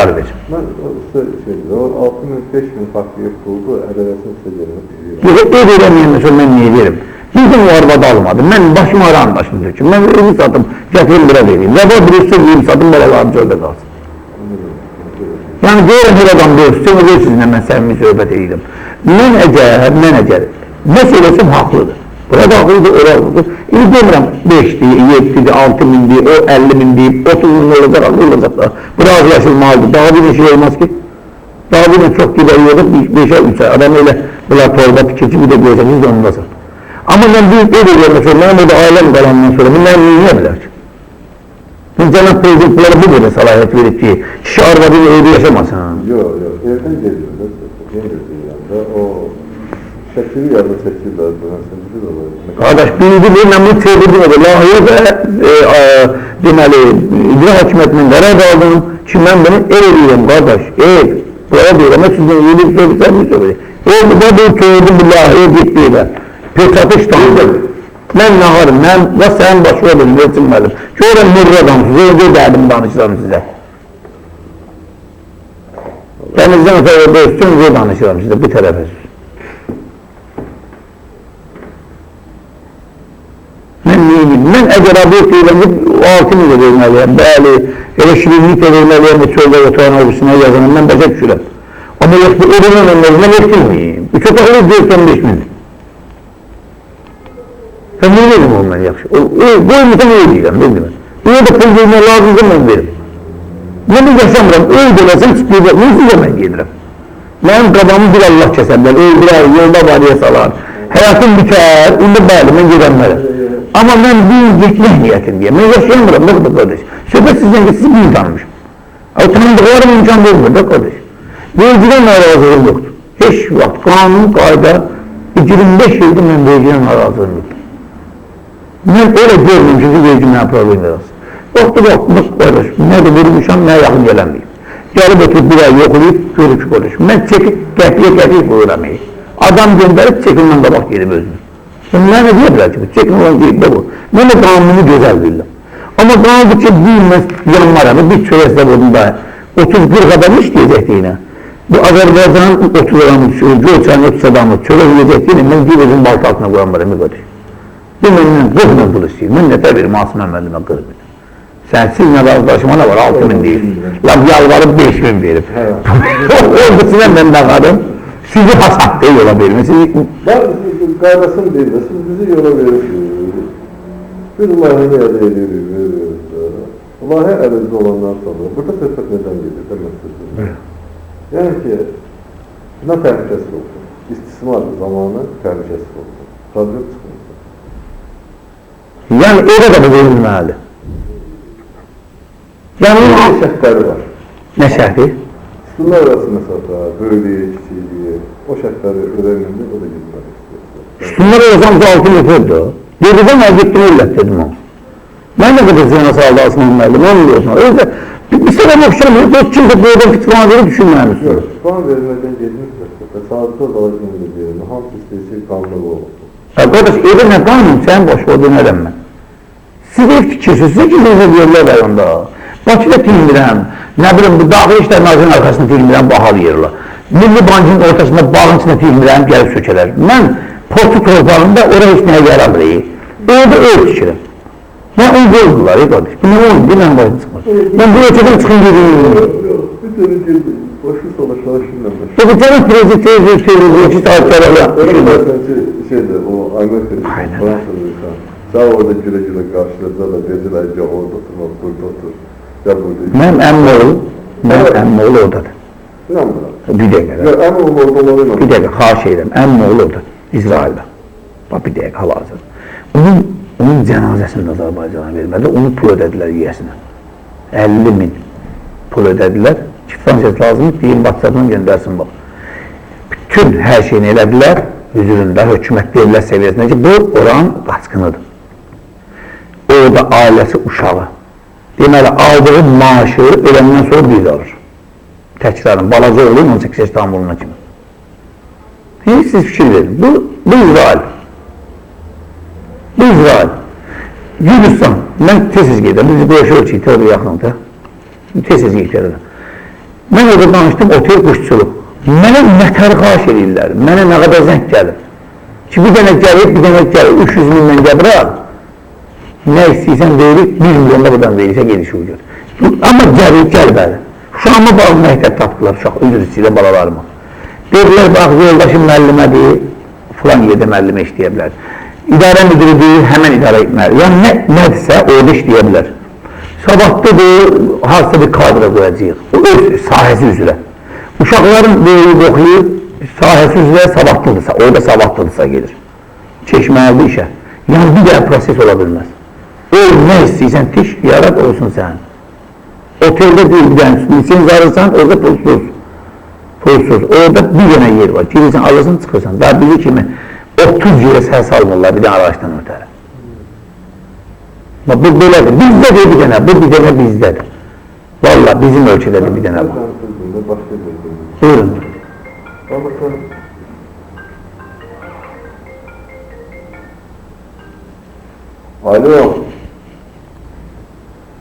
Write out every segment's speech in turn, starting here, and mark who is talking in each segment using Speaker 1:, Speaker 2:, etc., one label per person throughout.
Speaker 1: qərar verir.
Speaker 2: Mən o 6.000-5.000 farklı puldu, ədələsin sizə gəlmək.
Speaker 1: Yox, ev eləməyəndən sonra mən niyə verim? Bizim o arvada almadım, mən başım aran başım döküm, mən evi satım, gətirim bura vereyim. Və bu bir üstü yiyim satım, balalarım çöldə qalsın. Yəni, görəm bir adam dövsün, o sizinlə mən səmimi söhbət edirəm. Mən əgər, məsələsim haqlıdır. Burada haqlıdır, orada haqlıdır. İndi demirəm, 5-dir, 7-dir, 6.000-dir, o 50.000-dir, 30.000 olacaq, haqlı olacaq da. Bu razılaşılmalıdır, daha bir şey olmaz ki. Daha bir çox gider yiyorduk, 5'e 3'e, adam öyle, bunlar torba tikirci bir de görseniz de onlasın. Ama ben büyük ev ediyorum sonra, ben burada ailem kalanından sonra, bunlar niye bilir ki? Cenab-ı Prezidentleri bu böyle salahiyet verip ki, kişi arvadıyla evde yaşamasın.
Speaker 2: Yok, evden geliyorlar, o şekili yazı çekirler,
Speaker 1: Kardeş, bilgileri ben bunu çevirdim öyle, lahiye ve demeli, icra hakimiyetinden karar aldım ki ben beni ev ediyorum kardeş, ev. Buraya diyor ama sizden iyilik söylesem mi söyleyeyim? Orada bir köydüm bir lahiye gittiğiyle. Petratış tanıdım. Ben naharım, ben ve sen başvurdum, resimledim. Görün mürr adamsız, evde derdim danışırım size. Denizden sonra üstünüze danışırım size, bir tarafa. Mən əgər obyekt eyləmdir, 6.000 verməliyəm, bəli, elə şirinlik verməliyəm, çöldə oturan ofisinə yazanım, mən bəzək düşürəm. Amma yoxdur, ödəməm önlərimdən etdirməyim. 3 otaqlı 4-5.000. Mən nə verim ondan yaxşı? Qoymuşam öyle deyirəm, bildirəm. Öyle də pul vermək lazımdır, mən verim. Mən də yaşamıram, öyle deməsəm, çıxmayacaq, neyse mən gedirəm. Mənim qabamı bir Allah kəsərlər, öldürər, yolda bariyə salar. Həyatım biter, indi bəli, mən gedənmərəm. Ama ben bir gitmek niyetindeyim. Ben yaşayamıyorum da kardeş. Söhbət sizden ki, sizi bir tanımışım. Tanıdıklarım imkan vermir de kardeş. Vergiden narazılığım yoktur. Hiç vakit kanun, kayda, 25 yıldır ben vergiden narazılığım yoktur. Ben öyle görmüyorum ki, vergiden problem yarası. Yoktur, kardeş. Ne de vurmuşam, ne yakın gelemeyim. Gelip oturup bir ay yoklayıp, görüp konuşum. Ben çekip, qəpiyə koyulamayım. Adam gönderip çekimden kabak yedim özümü. Bunlar ne diye bırakıyor? Çekin olan değil de bu. Ben de kanunu güzel bildim. Ama kaldıkça bilmez yanlara, bir çöresle bunda 30-40 adam işleyecekti yine. Bu Azerbaycan'ın 30 adamı, Gölçan'ın 30 adamı çöre yiyecekti yine, ben gidelim balta altına koyan var, emin kardeş. Ben benden 40 bin buluşuyum, ben ne tabi Masum Emre'lime 40 bin. Sen sizinle arkadaşıma ne var, 6 bin değil. Lan yalvarıp 5 bin verip. Ordusundan ben bakarım. Sizi hasat değil yola verin.
Speaker 2: Ben kardeşim değil, siz bizi yola verirsiniz. Bir Allah'ı elde ediyoruz. Allah'ı elinizde olanlar sonra. Burada söhbət neden geliyor? Evet. Yani ki, buna təhlükəsiz oldu. İstismar zamanı təhlükəsiz oldu. Tadrıq çıxmıyor.
Speaker 1: Yani öyle de bu verilmeli. Yani
Speaker 2: bunun şərtləri var.
Speaker 1: Ne şərti?
Speaker 2: Sütunlar arası məsafə, böyüklüyü, kiçikliyi, o şərtləri ödəmində o da gitmək istiyorsa.
Speaker 1: Sütunlar arası 6 metrdir o. Yerden azıktım öyle dedim o. Ben de kadar ziyana sağlığı asmanlaydım, onu biliyorsun. Öyle bir sebep okşamıyor, dost kimse bu adam kütüphane verip düşünmüyormuş.
Speaker 2: Yok, kütüphane verilmeden gelmiştir. Sağlıklı olarak yönlendirildi. Halk isteyişi kanunu oldu.
Speaker 1: Kardeş, evine kanun, sen boş olduğunu öğrenme. Siz ev fikirsiz, size gizinize diyorlar rayonda. Bakıda filmirəm, ne bileyim bu daxili işler nazirinin arkasında filmirəm, bahalı yerler. Milli Bankın ortasında bağın içinde filmirəm, gelip sökələr. Ben portu torpağında oraya içine yaramlayayım. Orada ev fikirəm. Ben onu gördüler ya kardeş. Bu ne oldu? Bir ben başım çıkmaz. Ben bu ölçüden çıkın dedim.
Speaker 2: Yok, bir tane geldi. Başı sonuçlar şimdiden başlıyor.
Speaker 1: Bu canım teyze, taraftarlar.
Speaker 2: Şeyde, o Amerika'da, Fransa'da insan. Sağ orada güle karşıladılar da dediler ya orada oturma, burada otur. Ya burada.
Speaker 1: Ben emmoğlu oradadır.
Speaker 2: İnanmıram.
Speaker 1: Bir dakika.
Speaker 2: Ya emmoğlu orada olanı
Speaker 1: Bir dakika, xahiş edirəm, emmoğlu oradadır, İsrail'də. Bak bir dakika, hal-hazır. Onun cənazəsini Azərbaycana vermədi, onu pul ödədilər yiyəsinə. 50.000 pul ödədilər ki, Fransız lazımdır, deyin WhatsApp-dan göndərsin bak. Bütün hər şeyini elədilər, üzründə hökumət devlət səviyyəsində ki, bu oranın qaçqınıdır. Orada ailəsi uşağı. Deməli, aldığı maaşı öləndən sonra biz alır. Təkrarın, balaca olayım 18 yaş tamamına kimi. Siz fikir verin, bu İsrail. Bu İsrail. Gürcistan, mən tez-tez gedirəm, biz bu yaşı ölçüyük, orada yaxındır. Tez-tez gedirəm. Mən orada danışdım, otel quşçuluq. Mənə nətər xahiş edirlər, mənə nə qədər zəng gəlir. Ki, bir dənə gəlir, 300 mindən gəbirər. Nə istəyirsən veririk, 1 milyonda buradan verirsə gedişi ucur. Amma gəl bəli. Uşağıma bağlı məktəb tapdılar, uşaq üzr istəyirlər balalarıma. Deyirlər, bax, yoldaşım müəllimədir, filan yerdə müəllimə işləyə bilər. İdarə müdürüdür, həmən idarə etməli. Yəni, nədirsə, orada işləyə bilər. Sabahdadır, hansısa bir kadra qoyacaq, o öz sahəsi üzrə. Uşaqların böyüyüb oxuyub, sahəsi üzrə sabahdadısa, orada sabahdadısa gedir. Çeşməlidir işə. Yəni, bir də proses ola bilməz. O, nə istəyirsən, tiş, yarad olsun sənin. Oteldə deyil, bir dənə lisens alırsan, orada pulsuz. Pulsuz. Orada bir dənə yer var. Girirsən, alırsın, çıxırsan. Daha bilir kimi 30 yerə səs almırlar bir dənə araçdan ötəri. Bu belədir. Bizdədir bir dənə, bu bir dənə bizdədir. Valla bizim ölkədədir bir dənə bu. Buyurun.
Speaker 2: Alo.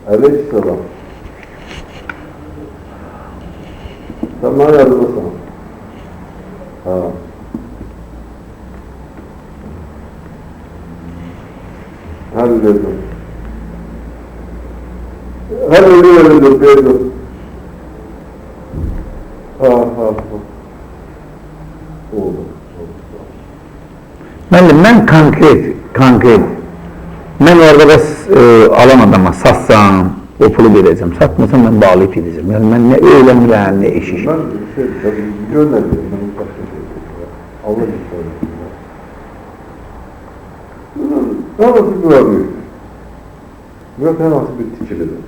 Speaker 2: Aleykümselam. Sen bana yardımcısın. Ha. Hadi dedim. Hadi dedim. Ha. Oldu.
Speaker 1: Mən konkret. Mən orada bəs alan adama satsam, o pulu verəcəm. Satmasam mən bağlayıb edəcəm. Yəni mən nə öyrənmirəm, nə eşiş.
Speaker 2: Ben görmedim. Ben başka şey dedim. Allah istedim. Nasıl güvenmiyor? Murat her nasıl bir tikilidir.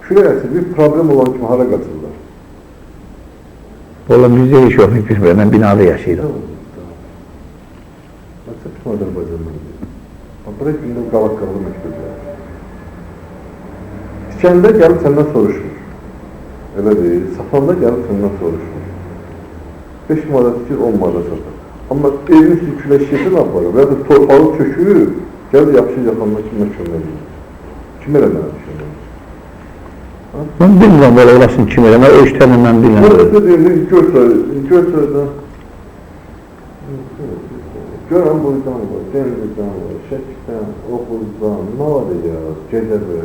Speaker 2: Şuraya bir problem olan kimi hara katırlar.
Speaker 1: Valla bizdə iş yok, bilmirəm. Mən binada yaşayıram.
Speaker 2: Nasıl pişmanlar bacımlar? Bırak günden kavak kavalı mektublar. Tikende gelip senden soruşmuş. Öyle değil. Safanda gelip senden soruşmuş. 5 numara tikir 10 numara satar. Ama evin üstü küleşiyeti ne yapar? Veya da torpağı çöküğü gel yapışın yapanına kimle çömeliyor? Kim elemene düşünüyor?
Speaker 1: Mən bilmirəm, belə olasın kim eləmə, o işlərlə mən bilmirəm.
Speaker 2: Burada deyirlər, gör sözdən. Görən boydan var, denizdən var, şəkdən, oxuzdan, nə var ya, gecədə.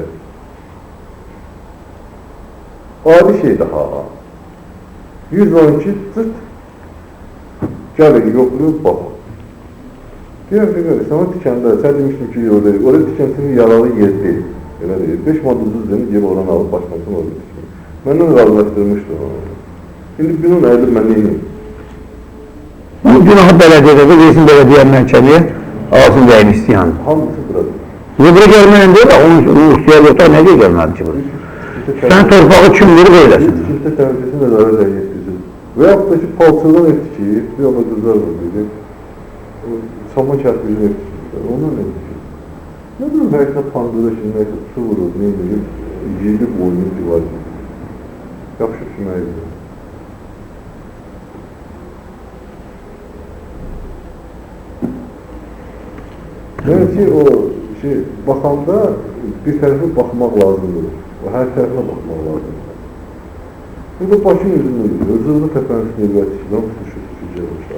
Speaker 2: Adi şey daha. 112 zırt. Gəlir, yoxluyub, baxın. Deyirəm ki, sana tikəndə, sən demişdim ki, orada tikəntinin yaralı yer deyil. Elə deyil, 5 maduduz dedim, gelip oradan alıp başmasını orada tikeyim. Məndən razılaşdırmışdı onu. Şimdi günün əyilib mən neyim?
Speaker 1: Bu günahı belediyede de versin belediye məhkəməyə, alsın dəyini istəyən.
Speaker 2: Hamısı burada.
Speaker 1: Bura gəlməyən deyil, onun ihtiyar yoxdur, nə deyə gəlmədi ki bura? Sən torpağı kim verib eyləsin?
Speaker 2: Kimsə təvəkkəsini də zarar dəyətdir. Və yaxud da ki, palçadan etki, bir ona qızlar var dedik. Saman kərpilin etki. Ona nə etki? Ne bileyim, belki pandada şimdi belki su vurur, ne bileyim, yiyilip boynunu divar gibi. Yapışıp şuna gidiyor. Belki o şey, bakanda bir tarafa bakmak lazımdır. O her tarafına bakmak lazımdır. Burada başın yüzünde gidiyor, zırhlı tepenin üstüne bir açıdan tutuşur.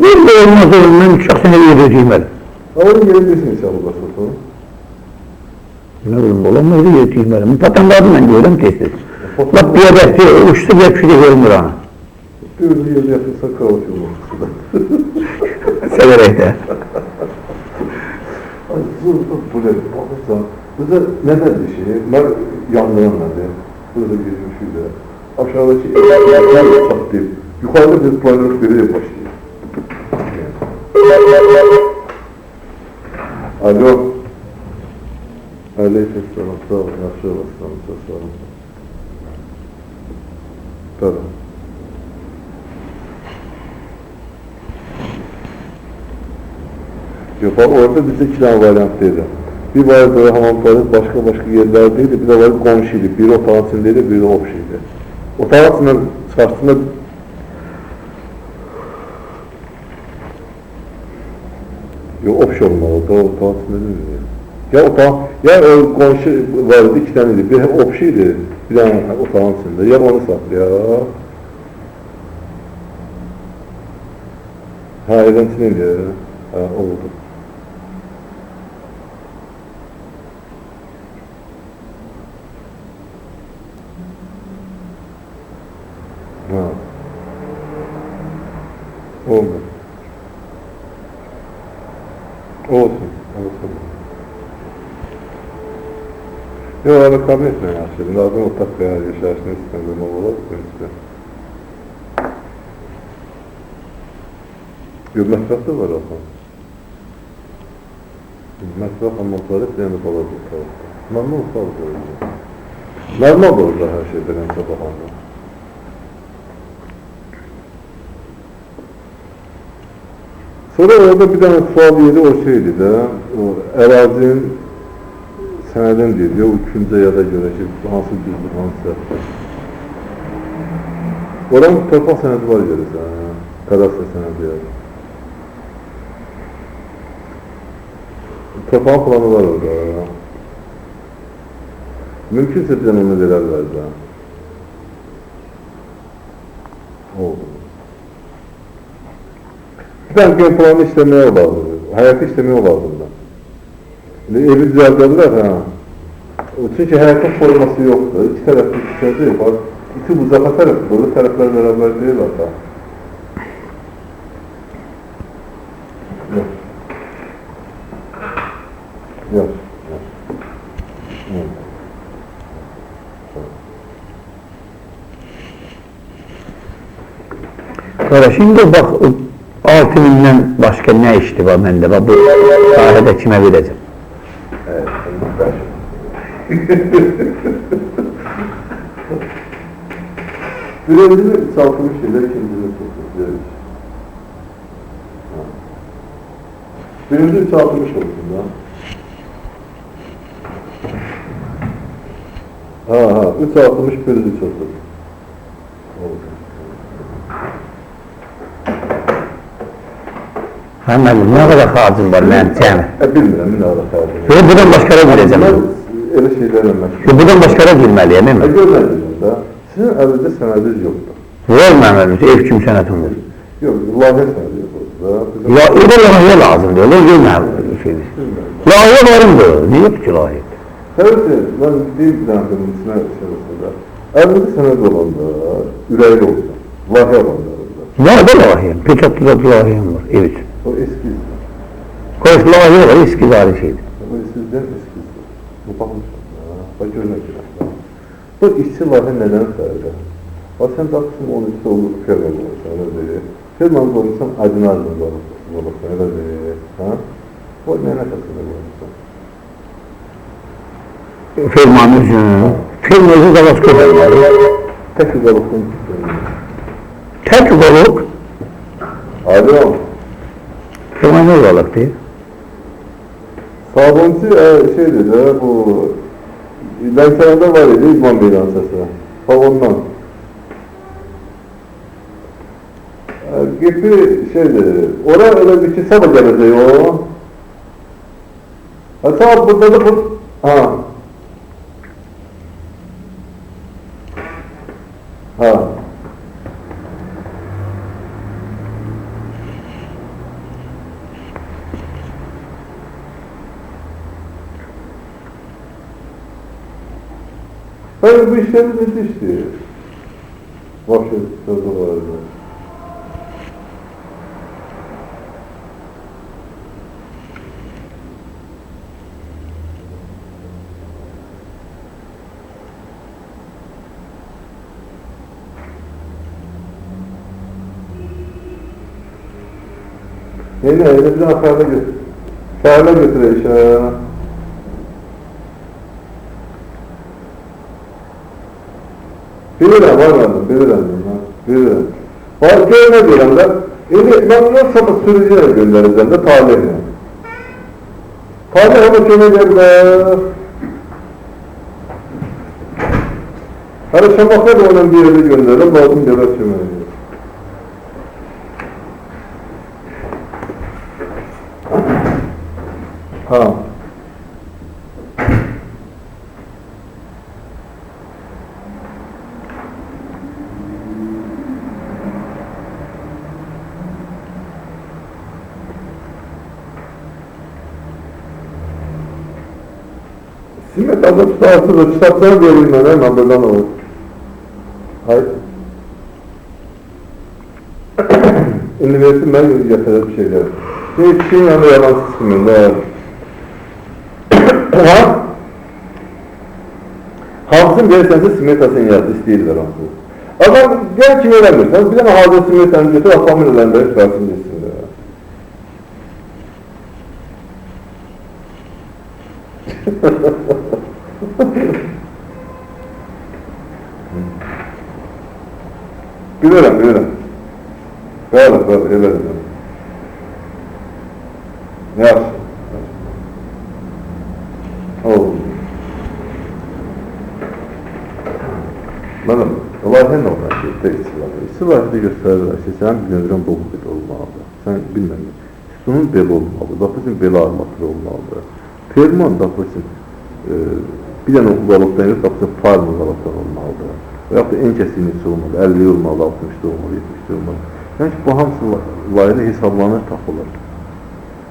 Speaker 1: Bir de olmaz olur, mən şəxsən elə edəcəyim əli.
Speaker 2: Onun yerindesin inşallah başla sonra.
Speaker 1: Ne bileyim, olamaz da yetişim benim. Patanlarını ben görürüm tez. Bak bir yerde uçtu bir şey görmür ana.
Speaker 2: Bir yerde yapılsa kavuşuyor.
Speaker 1: Severek de.
Speaker 2: Ay zırhlı böyle bakırsan, burada ne derdi şey, ben yanlayanlardı. Burada girmişiydi. Aşağıdaki evler çatlayıp, yukarıda bir planör biri başlıyor. Alo. Aleykümselam, sağ olun, yaxşı olasın, sağ olun. Tamam. Yok, orada bizde 2 tane varianttaydı. Bir var böyle hamamparız, başka yerlerdeydi, bir de var komşuydu. Biri otomatisindeydi, biri de opşiydi. Otomatisinin karşısında yok, opşi olmalı, otomatisinde değil mi? Ya o komşu vardı, 2 taneydi. Bir opşiydi, bir tane otomatisinde. Ya onu sat ya. Ha, eğlenceli diyor. Ha, oldu. Ha. Oldu. Olsun. Olsun. Yok, öyle kabul etme ya. Şimdi adam ortak bir yer yaşarsın istemem olur. Yok, məsrafda var axı. Məsraf ammatları yəni baladır tarafda. Normal sağlık öyle. Normal olur da her şey beləncə baxanda. Sonra orada bir tane sual yeri o şeydi de, o ərazinin sənədin deyil, o ikinci ya da göre ki, hansı düzdür, hansı səhvdir. Oranın torpaq sənədi var görürsən, kadastro sənədi yani. Torpağın planı var orada. Mümkünse bir tane onu verərlər də. Oldu. Ben gen planı işlemeye lazım. Hayatı işlemeye lazım da. Evi düzeldirler ha. Çünkü hayatın forması yoktu. İki tarafı düşerdi. Bak, iki buzağa tarafı. Böyle taraflar beraber değil hatta. Yok. Yok. Yok.
Speaker 1: Sonra şimdi bak 6.000'den başka ne işti var bende? Bak bu sahada kime vereceğim?
Speaker 2: Evet, ben. Birinci salkımı şeyler ikincini tutuyoruz. Birinci salkımış olsun da. Ha, 3.60 birinci tutuyoruz. Oldu.
Speaker 1: Anladım, ne kadar harcım var ben yani.
Speaker 2: Bilmiyorum, ne kadar harcım var.
Speaker 1: Ve buradan başka yere gireceğim.
Speaker 2: Öyle şeylerle meşgul.
Speaker 1: Ve buradan başka yere girmeliyim değil mi?
Speaker 2: Görmediniz de, sizin elinizde senediniz yoktu.
Speaker 1: Var mı hemen ev kim senetim var?
Speaker 2: Yok, lahiye senedi yok orada.
Speaker 1: Ya öyle lahiye lazım diyor, öyle girmem şeydi. Lahiye varım diyor, ne yok ki lahiye?
Speaker 2: Evet, ben değil bir tane içine içerisinde. Elinizde senedi olanda, yüreği olsa, lahiye olanda.
Speaker 1: Nerede lahiyem? Peçatlı'da lahiyem var, evet.
Speaker 2: O eski.
Speaker 1: Koş lahiye var, eski zari şeydi.
Speaker 2: O eskiden eskisi. Bu bakmışım ya, bak görmek lazım. Bu işçi lahiye neden sayıda? Bak sen bakmışsın 13'te olur, firman olursa, öyle değil. Firman olursan acın olursa, öyle değil. Ha? O nene katında olursa.
Speaker 1: Firmanın üzerine. Firmanın zavaz köpekleri.
Speaker 2: Tek balıkın tutuyor.
Speaker 1: Tek balık.
Speaker 2: Alo.
Speaker 1: Firman ne balık değil?
Speaker 2: Sabuncu şey dedi, bu Lenkara'da var idi, İzman Meydansası. Ondan. Gibi şey dedi, oraya öyle bir şey sabah geleceği o. Sabah burada da bu, ha. Ha. Hayır, bu işlerimiz yetişti. Başı sözü vardı. Yine bir daha fayda götür. Fayda götür işe. Bilirim, var bilirim. Var ne diyorum da, ben bunu sabah sürücüye göndereceğim de talihine. Talih ama könecekler. Hani sabahlar da onun bir yere gönderelim, lazım devlet çömeliyor. Ha. Simmet adı tutarsız da çıtarsana vereyim ben hemen buradan olur. Hayır. Şimdi versin ben yatırır bir şeyler. Şimdi kişinin yanında yalansız simmet. Ha? Hamsın verirsense simmet asın yazdı isteyirler hamsın. Adam gel kime vermirsen bir tane hazır simmet asın götür afamın ellerinde çıkarsın desin de. Bilirim. Böyle, elədir. Yaxşı. Oldu. Mənim, layihə nə olmaq ki, silahı göstərirlər ki, sənin binəcən bu belə olmalıdır. Sən bilməm, sütunun belə olmalıdır, baxırsın belə armatır olmalıdır. Ferman baxırsın, bir dənə uzalıqdan yox, baxırsın farm uzalıqdan olmalıdır. Və yaxud da en kəsinlikçi olmalı, 50 olmalı, 60 olmalı, 70 olmalı. Yəni ki, bu hamısı layihə hesablanır, tapılır.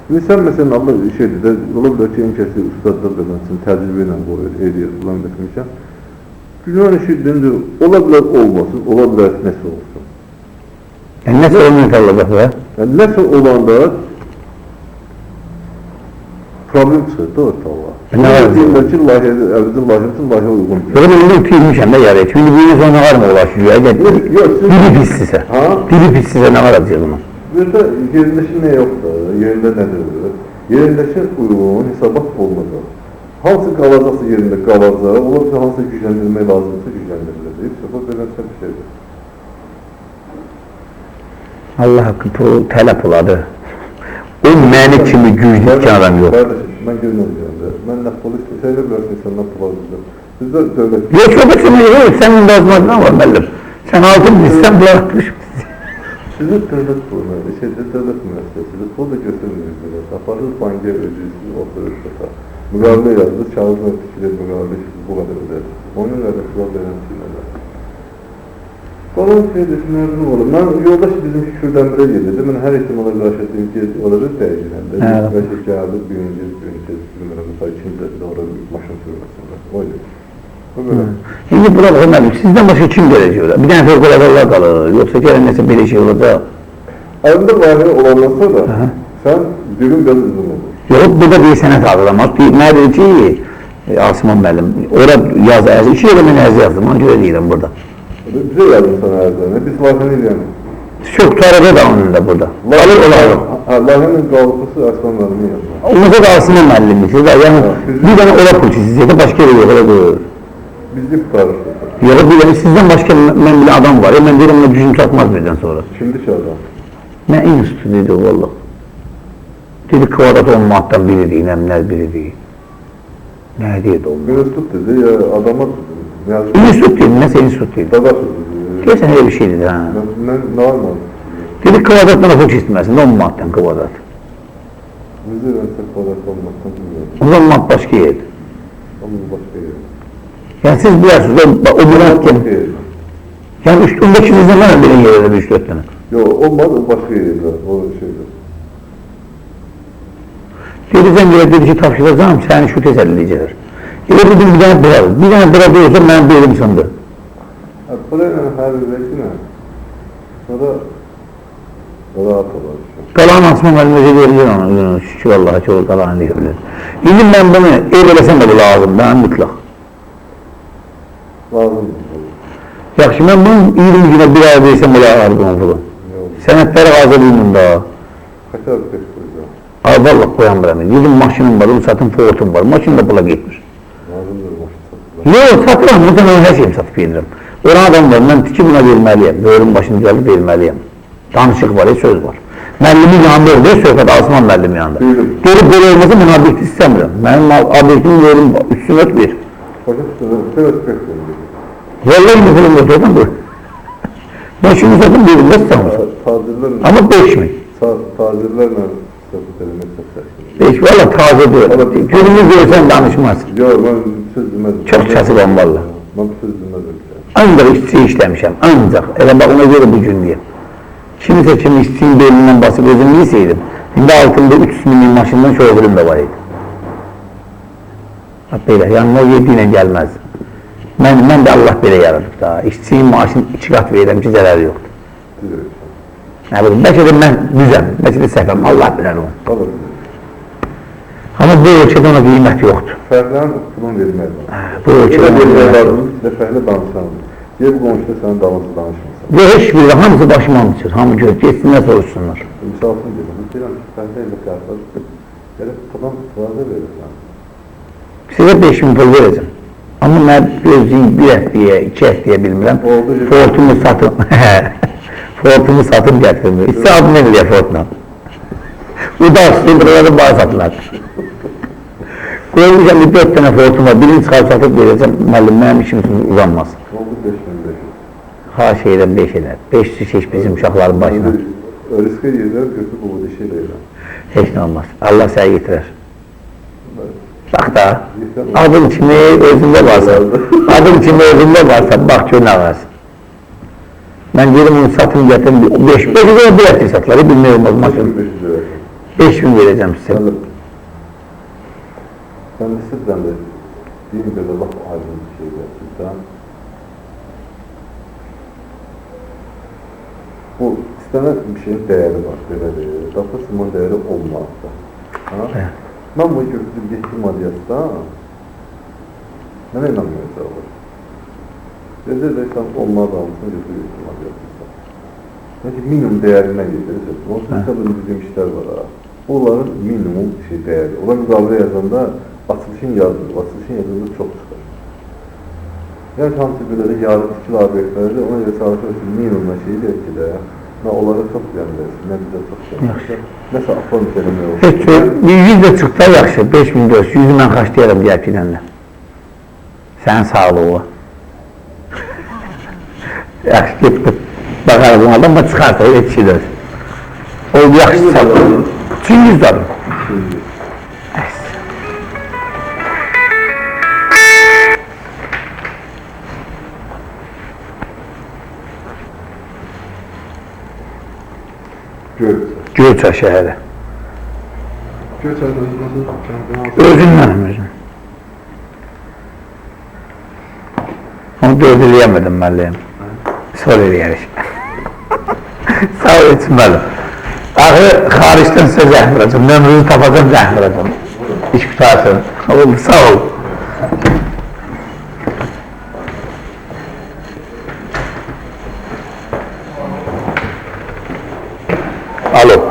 Speaker 2: Şimdi sən məsələn, Allah şeydir də, ola bilər ki, en kəsi ustadlar beləsin, təcrübə ilə qoyur, edir, bulan etmişəm. Günah işidir, ola bilər olmasın, ola bilər nəsə olsun.
Speaker 1: Yəni nəsə olmuyor Allah və?
Speaker 2: Yəni nəsə olanda problem çıxır da ortalığa.
Speaker 1: Nə var?
Speaker 2: Deyirlər ki, əvvəlcə layihə uyğun.
Speaker 1: Yox, mən indi itirmişəm də yarı. Şimdi bunun sonra var mı olar ki, dili pislisə. Dili pislisə nə var acıyır buna?
Speaker 2: Burada yerindəşi nə yoxdur, yerində nədir? Yerindəşi uyğun hesabat olunacaq. Hansı qalacaqsa yerində qalacaq, ola ki, hansı gücləndirmək lazımsa gücləndiriləcək. Sıfır belirsə bir şeydir.
Speaker 1: Allah haqqı tələb oladı. O məni kimi güclük adam yox.
Speaker 2: Qardaşım, mən görməyəcəm də. Mən nə polis, səylə bilərsin insanlar pul alacaq. Bizdə dövlət...
Speaker 1: Yox, söhbətin yox, sənin bazmadına var, bəllim. Sən altın bilsən, bunlar atmışım.
Speaker 2: Sizin dövlət puluna, dövlət müəssisəsidir, pul da götürmüyorsunuz. Aparır bankaya ödüyorsunuz, oturursa. Müqavilə yazdı, kağızla fikilir müqavilə bu qədər ödədir. Onun qardaşlar verən şeylərdir. Falan şey düşünürüm olur. Mən yoldaş bizim şükürdən birə gedirdi. Mən hər ihtimala qarşı etdim ki, orada dəyişirəm. Bəlkə gəldi, birinci, bilmirəm, mesela ikinci də orada maşın sürməsində. Oydu.
Speaker 1: Şimdi burada olmadı. Sizden başka kim gelecek orada? Bir tane fevkaladalar kalır. Yoksa gelen neyse bir şey olacak.
Speaker 2: Elinde layihə olandan sonra sen dilin biraz uzun olur.
Speaker 1: Yok, burada bir senet hazırlamaz. Nerede ki, Asman Məlim, orada yaz, 2 yıl ben yazdım, onu göre değilim burada.
Speaker 2: Bize yazdım sana her zaman. Biz layihəni eləyənik.
Speaker 1: Çok tarafı da onun da burada. Alır olalım.
Speaker 2: Layihənin qalıqlısı Asman Məlimin yazdı.
Speaker 1: Ondan da Asman Məlim. Yani bir tane ola pulçisiz ya da başka bir yok.
Speaker 2: Bizlik tutarız.
Speaker 1: Yok, bir tane sizden başka ben bile adam var. Ben derim ona gücüm satmaz birden sonra.
Speaker 2: Şimdiki adam.
Speaker 1: Ne enstitü dedi o valla. Dedi kvadrat 10 manattan biri değil, emler biri değil. Ne dedi o?
Speaker 2: Enstitü dedi ya adama yazdı.
Speaker 1: Enstitü dedi, nasıl enstitü dedi?
Speaker 2: Dadası dedi.
Speaker 1: Gerçekten öyle bir şey dedi ha.
Speaker 2: Ben normal.
Speaker 1: Dedi kvadrattan okul istemezsin, 10 manattan kvadrat.
Speaker 2: Bizi versek kvadrat olmaktan bilmiyorum.
Speaker 1: O zaman başka yer.
Speaker 2: Ama başka yer.
Speaker 1: Yani siz biliyorsunuz, o bırakken, yani üstündeki sizden var mı benim yerine bir 3-4 tane?
Speaker 2: Yok, olmaz, o başka yerler, o şeyler.
Speaker 1: Dedi sen dedi ki tavşıracağım, seni şu teselleyiciler. Dedim bir tane bırak, bir tane bırak olsa ben bir elim sandı.
Speaker 2: Parayla her üretine, sonra rahat olur.
Speaker 1: Kalan asma vermece vereceğim ona, şükür Allah'a çoğu kalan diyebilir. Dedim ben bunu evvelesem de bu lazım, ben mutlak.
Speaker 2: Lazım.
Speaker 1: Yaxşı, ben bunun 20 güne bir ay versem öyle ağırdım onu falan. Senetleri hazırlayayım daha.
Speaker 2: Kaç ay pek koyacağım?
Speaker 1: Vallahi koyamıyorum. Dedim maşınım var, satın Ford'um var, maşın da bula gitmiş.
Speaker 2: Lazımdır maşın satılar.
Speaker 1: Yok, satıram, muhtemelen her şeyimi satıp gelirim. Öyle adam var, ben tiki buna vermeliyim, böğrün başını geldi vermeliyim. Danışık var, söz var. Məllimin yanında oluyor, söhbət Asman məllim yanında. Görüp böyle olmasa ben objekti istemiyorum. Benim objektimin verim üstünü ötmür.
Speaker 2: Hocam, sen pek koyuyor.
Speaker 1: Vallahi mi film oturdum bu? Ben şunu satın dedim, nasıl sanırsın? Ama 5 mi?
Speaker 2: Tacirlerle satın edilmek satın.
Speaker 1: 5, valla taze diyor. Günümü görsen danışmaz.
Speaker 2: Yok, ben söz demedim.
Speaker 1: Çok çasılan valla.
Speaker 2: Ben söz demedim.
Speaker 1: Ancak işçi işlemişim, ancak. Elə bak ona göre bu gün diye. Şimdi seçim işçinin belinden basıp özümü yeseydim. Şimdi altında 300 milyon maşından şoförüm de var idi. Belə, yanına 7 ilə gəlməz. Mən də Allah belə yaradıb da. İşçinin maaşını 2 qat verirəm ki, zərəri yoxdur. Nə bilim, bəlkə də mən düzəm, bəlkə də səhvəm, Allah bilər onu. Amma bu ölkədə ona qiymət yoxdur.
Speaker 2: Fərqlərin pulun vermək lazım.
Speaker 1: Bu ölkədə ona qiymət yoxdur.
Speaker 2: Fərqlə danışan. Yer bu qonşuda sənin dalınca danışmasın.
Speaker 1: Yox, heç bir hamısı başıma almışır, hamı görür, geçsinlər soruşsunlar.
Speaker 2: Misal üçün deyirəm, deyirəm ki, fərqlə ilə qərflər, gəlib tutan tutarda verirsən.
Speaker 1: Sizə 5.000 pul verəcəm. Amma mən gözlüyüm 1 həftəyə, 2 həftəyə bilmirəm. Fortumu satıb gətirmir. İsabı nə eləyər Fortuna? Udarsın, buraları bağ satırlar. Qoyulacağım bir 4 dənə Fortun var, birini çıxar satıb verəcəm, müəllim, mənim işim uzanmaz.
Speaker 2: Oldu 5.500.
Speaker 1: Ha şeydən 5 elər, 500 heç bizim uşaqların başına.
Speaker 2: Riskə yerlər götürüb bu dişi ilə elə.
Speaker 1: Heç nə olmaz, Allah səni getirər. Bax da, adın kimi özündə varsa, adın kimi özündə varsa, bax gör nə varsa. Mən dedim onu satım gətirim, 5 lira bir həftə satılar, bilməyəm olmaz. 5.000 verəcəm sizə.
Speaker 2: Sən də sizdən də deyim belə laf aydın bir şey sizdən. Bu istənən bir şeyin dəyəri var, belə deyir. Tapırsın, bunun dəyəri olmazsa. Mən bunu götürdüm, getdim adiyyatdan. Mənə inanmayacaqlar. Deyəcəksən, onlar da almışsın, götürüyorsun adiyyatdan. Çünki minimum dəyərindən getirirsən. Onun üçün bildiğim işlər var ha. Onların minimum şey dəyəri. Ona müqavilə yazanda açılışın yazılır. Açılışın yazılır çox çıxar. Yəni hamısı belə də yarım tikili obyektlərdir. Ona görə çalışır ki, minimum şeyi deyək ki də, nə onlara çox ziyandırırsın, nə bizə çox ziyandırırsın. Nəsə afon eləmək olsun.
Speaker 1: Heç 100 də çıxsa yaxşı, 5.400, 100'ü mən xaçlayarım deyək ki, ilə. Sənin sağlığı. Yaxşı, getdim. Bakarım bu adam çıxarsa, heç şey deyir. O yaxşı çalır. 200 alır. Göyçay şəhəri.
Speaker 2: Göyçayda
Speaker 1: Özündən. Onu dördüləyəmədim məlliyim. Sol eləyərik. Sağ ol etməlim. Axı xaricdən sizə zəh vuracam, nömrünüzü tapacam, zəh vuracam. İş qutarsın. Oldu, sağ ol. Alo.